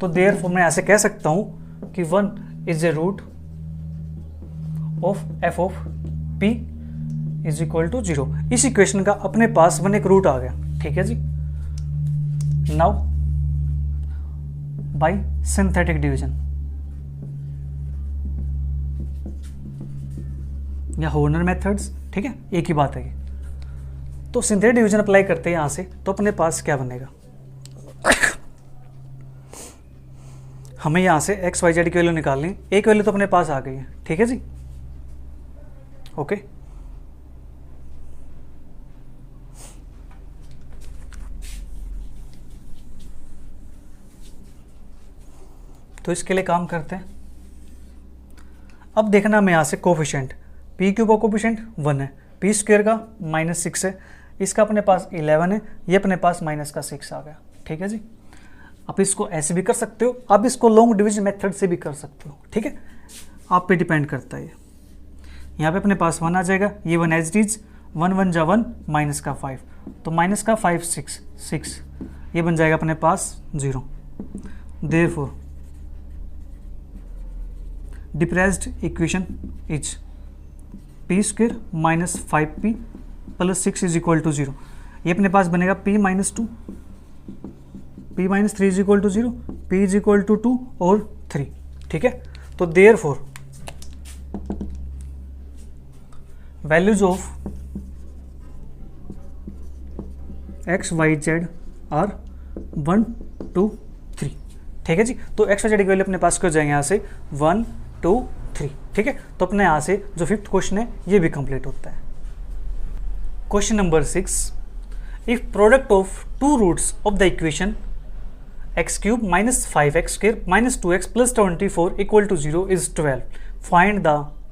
तो देयरफॉर मैं ऐसे कह सकता हूँ कि 1 is a root of f of p is equal to 0। इस इक्वेशन का अपने पास 1 एक रूट आ गया, ठीक है जी। नाउ बाय सिंथेटिक डिवीजन या हॉर्नर मेथड्स, ठीक है, एक ही बात है ये। तो सिंथेटिक डिवीजन अप्लाई करते हैं यहां से, तो अपने पास क्या बनेगा, हमें यहां से एक्स वाई जेड की वैल्यू निकालनी, एक वैल्यू तो अपने पास आ गई है, ठीक है जी, ओके। तो इसके लिए काम करते हैं। अब देखना हमें यहां से कोफिशिएंट, पी क्यूब का कोफिशिएंट 1 है, पी स्क्वायर का -6 है, इसका अपने पास 11 है, ये अपने पास माइनस का 6 आ गया, ठीक है जी। आप इसको ऐसे भी कर सकते हो, आप इसको लॉन्ग डिवीजन मेथड से भी कर सकते हो, ठीक है, आप पे डिपेंड करता है। यहाँ पे अपने पास 1 आ जाएगा, ये 1 एज इट इज, 1 1 जा 1 माइनस का 5, तो माइनस का 5 6, ये बन जाएगा अपने पास 0। Therefore depressed equation is p square minus 5p plus 6 is equal to 0। ये अपने पास बनेगा p minus 2, p minus 3 is equal to 0, p is equal to 2 और 3, ठीक है। तो therefore values of x y z are 1 2 3, ठीक है जी। तो एक्स वाई जेड की वैल्यू अपने पास क्यों जाएंगे यहाँ से 1 2 3, ठीक है। तो अपने यहाँ से जो 5th क्वेश्चन है ये भी कंप्लीट होता है। Question number 6, if product of two roots of the equation x cube minus 5x square minus 2x plus 24 equal to 0 is 12, find the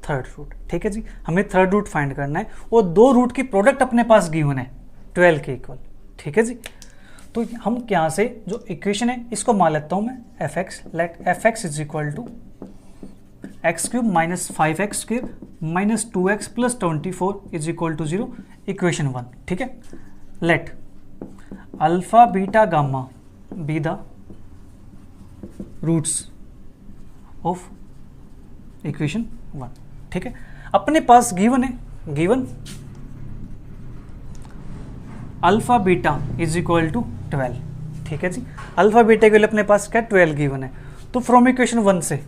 third root, ठीक है जी। हमें थर्ड रूट फाइंड करना है और दो रूट की प्रोडक्ट अपने पास गिवन है 12 के इक्वल, ठीक है जी। तो हम यहाँ से जो इक्वेशन है इसको मान लेता हूँ मैं fx, let fx is equal to x cube minus 5x square minus 2x plus 24 is equal to 0, equation 1, ठीक है। Let alpha beta gamma be the roots of equation 1, ठीक है। अपने पास गिवन है, given alpha beta is equal to 12, ठीक है जी। Alpha beta के लिए अपने पास क्या 12 गिवन है। तो फ्रॉम इक्वेशन 1 से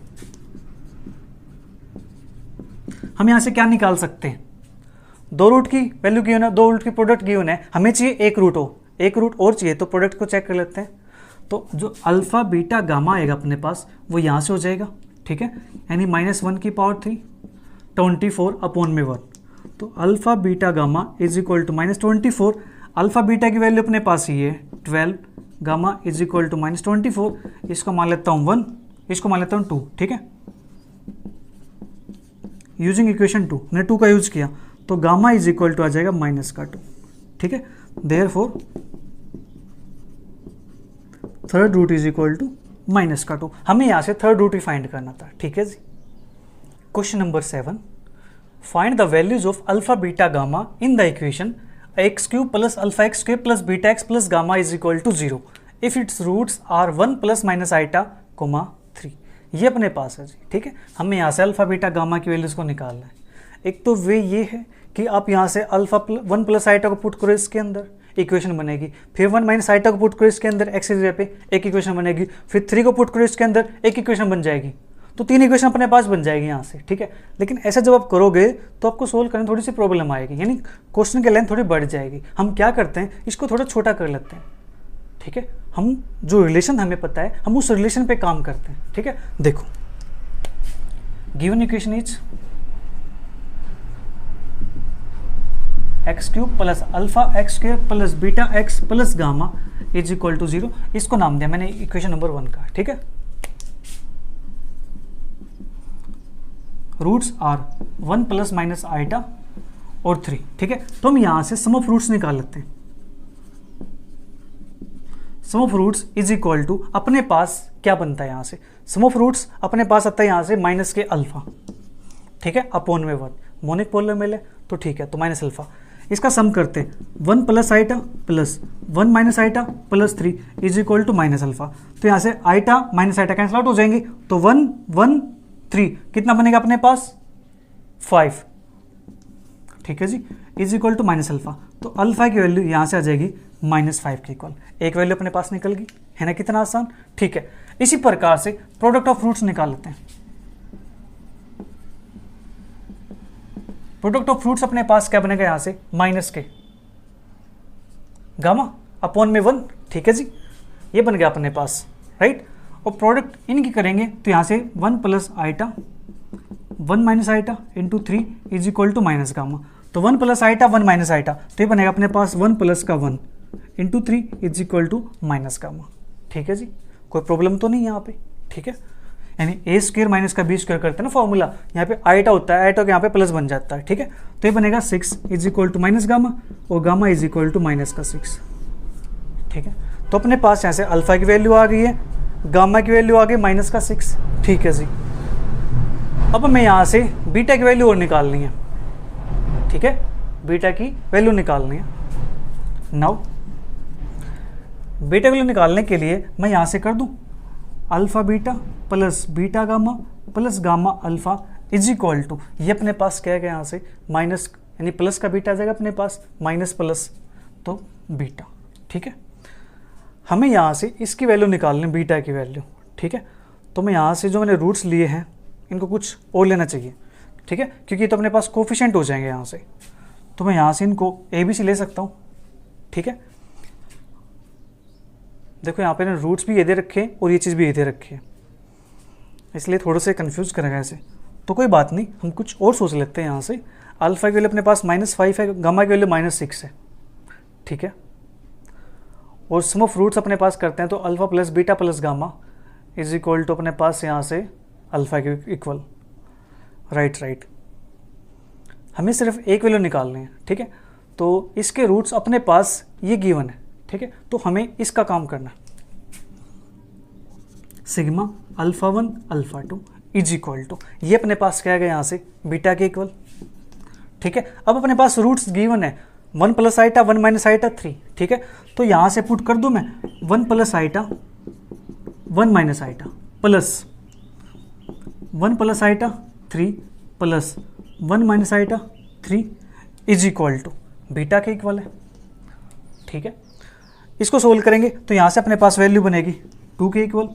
हम यहां से क्या निकाल सकते हैं, दो रूट की वैल्यू गिवन है, दो रूट की प्रोडक्ट गिवन है, हमें चाहिए एक रूट हो, एक रूट और चाहिए, तो प्रोडक्ट को चेक कर लेते हैं। तो जो अल्फा बीटा गामा आएगा अपने पास वो यहां से हो जाएगा, ठीक है, यानी -1 की पावर 3 24 अपॉन में 1, तो alpha beta gamma is equal to -24, alpha beta की वैल्यू अपने पास ही है 12, गामा इज इक्वल टू -24, इसको मान लेता हूँ 1, इसको मान लेता हूँ 2, ठीक है। यूजिंग इक्वेशन 2, मैंने 2 का यूज किया, तो गामा इज इक्वल टू आ जाएगा -2, ठीक है। Therefore third root is equal to -2। हमें यहाँ से थर्ड रूट ही फाइंड करना था, ठीक है जी। Question number 7, find the values of alpha beta gamma in the equation x cube plus alpha x square plus beta x plus gamma is equal to 0 if its roots are 1 plus minus iota comma 3। ये अपने पास है जी, ठीक है। हमें यहाँ से alpha beta gamma की वैल्यूज को निकालना है। एक तो वे ये है कि आप यहाँ से अल्फा 1 प्लस आइटा को पुट करो इसके अंदर, इक्वेशन बनेगी, फिर 1 माइनस आइटा को पुट करो इसके अंदर एक्स जगह पे, एक इक्वेशन बनेगी, फिर 3 को पुट करो इसके अंदर, एक इक्वेशन बन जाएगी, तो 3 इक्वेशन अपने पास बन जाएगी यहाँ से, ठीक है। लेकिन ऐसा जब आप करोगे तो आपको सोल्व करने में थोड़ी सी प्रॉब्लम आएगी, यानी क्वेश्चन की लेंथ थोड़ी बढ़ जाएगी। हम क्या करते हैं, इसको थोड़ा छोटा कर लेते हैं, ठीक है। हम जो रिलेशन हमें पता है हम उस रिलेशन पे काम करते हैं, ठीक है। देखो given equation is x cube plus alpha x square plus beta x plus gamma is equal to 0, इसको नाम दिया मैंने इक्वेशन नंबर 1 का, ठीक है। Roots are 1 plus minus iota और 3, ठीक है। तो हम यहां से सम ऑफ रूट्स निकाल लेते हैं। Sum of roots is equal to अपने पास क्या बनता है, यहां से सम ऑफ रूट्स अपने पास आता है यहां से माइनस के अल्फा, ठीक है, अपॉन में 1, मोनिक पोलर मिले तो ठीक है, तो माइनस अल्फा, इसका सम करते हैं 1 plus iota plus 1 minus iota plus 3 is equal to minus alpha. तो यहाँ से iota minus iota cancel out हो जाएंगे, तो 1 1 3 कितना बनेगा अपने पास 5, ठीक है जी, is equal to minus alpha. तो अल्फा की वैल्यू यहाँ से आ जाएगी -5 के इक्वल, एक वैल्यू अपने पास निकल गई, है ना, कितना आसान। ठीक है, इसी प्रकार से प्रोडक्ट ऑफ फ्रूट्स निकाल लेते हैं। प्रोडक्ट ऑफ फ्रूट्स अपने पास क्या बनेगा, यहाँ से माइनस के गामा अपॉन में 1, ठीक है जी, ये बन गया अपने पास, राइट। और प्रोडक्ट इनकी करेंगे तो यहाँ से 1 plus iota 1 minus iota into 3 is equal to minus gamma. तो 1 प्लस आइटा 1 माइनस आइटा, तो ये बनेगा अपने पास 1 प्लस का 1 into 3 is equal to minus gamma, ठीक है जी, कोई प्रॉब्लम तो नहीं यहाँ पे, ठीक है। यानी ए स्क्वायर माइनस का बी स्क्वायर करते हैं ना फॉर्मूला, यहाँ पे आइटा होता है, आइटा के यहाँ पे प्लस बन जाता है, ठीक है। तो ये बनेगा 6 is equal to minus gamma और gamma is equal to minus का 6, ठीक है। तो अपने पास यहाँ से अल्फा की वैल्यू आ गई है, गामा की वैल्यू आ गई माइनस का 6, ठीक है जी। अब हमें यहाँ से बीटा की वैल्यू और निकालनी है, ठीक है, बीटा की वैल्यू निकालनी है। नाउ बीटा की वैल्यू निकालने के लिए मैं यहाँ से कर दूँ alpha beta plus beta gamma plus gamma alpha is equal to, ये अपने पास क्या है यहाँ से माइनस, यानी प्लस का बीटा आ जाएगा अपने पास माइनस प्लस तो बीटा, ठीक है। हमें यहाँ से इसकी वैल्यू निकालनी है, बीटा की वैल्यू, ठीक है। तो मैं यहाँ से जो मैंने रूट्स लिए हैं इनको कुछ और लेना चाहिए, ठीक है, क्योंकि तो अपने पास कोफिशिएंट हो जाएंगे यहाँ से। तो मैं यहाँ से इनको ए बी सी ले सकता हूँ, ठीक है। देखो यहाँ पे ना रूट्स भी ये दे रखे हैं और ये चीज़ भी ये दे रखी है, इसलिए थोड़ा से कंफ्यूज करेगा ऐसे। तो कोई बात नहीं, हम कुछ और सोच लेते हैं। यहाँ से अल्फा की वैल्यू अपने पास -5 है, गामा की वैल्यू -6 है, ठीक है। और सम ऑफ रूट्स अपने पास करते हैं तो alpha plus beta plus gamma is equal to अपने पास यहाँ से अल्फा के इक्वल, राइट। हमें सिर्फ एक वैल्यू निकालनी है, ठीक है। तो इसके रूट्स अपने पास ये गिवन है, ठीक है। तो हमें इसका काम करना है, sigma alpha 1 alpha 2 is equal to, ये अपने पास क्या है यहाँ से बीटा के इक्वल, ठीक है। अब अपने पास रूट्स गिवन है 1 प्लस आइटा 1 माइनस आइटा 3, ठीक है। तो यहाँ से पुट कर दूँ मैं 1 plus iota 1 minus iota plus 1 plus iota 3 plus 1 minus iota 3 is equal to beta के इक्वल है, ठीक है। इसको सोल्व करेंगे तो यहाँ से अपने पास वैल्यू बनेगी 2 के इक्वल,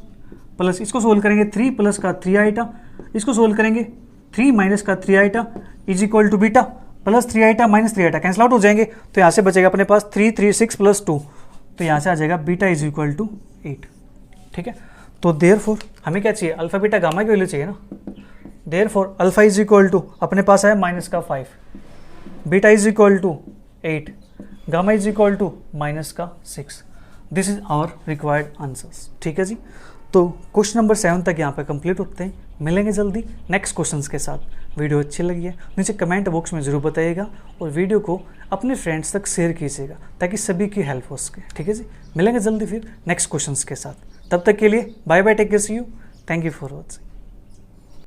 प्लस इसको सोल्व करेंगे 3 प्लस का 3 आइटा, इसको सोल्व करेंगे 3 माइनस का 3 iota is equal to beta plus 3 iota minus 3 iota cancel out हो जाएंगे। तो यहाँ से बचेगा अपने पास 3 3 6 प्लस 2, तो यहाँ से आ जाएगा बीटा इज इक्वल टू 8, ठीक है। तो देयरफॉर हमें क्या चाहिए, अल्फा बीटा गामा की वैल्यू चाहिए ना। Therefore alpha is equal to अपने पास है माइनस का 5, beta is equal to 8, gamma is equal to minus का 6। This is our required answers, ठीक है जी। तो क्वेश्चन नंबर 7 तक यहाँ पे कंप्लीट होते हैं, मिलेंगे जल्दी नेक्स्ट क्वेश्चंस के साथ। वीडियो अच्छी लगी है नीचे कमेंट बॉक्स में ज़रूर बताइएगा और वीडियो को अपने फ्रेंड्स तक शेयर कीजिएगा ताकि सभी की हेल्प हो सके, ठीक है जी। मिलेंगे जल्दी फिर नेक्स्ट क्वेश्चंस के साथ, तब तक के लिए bye bye, take care, see you, thank you for watching.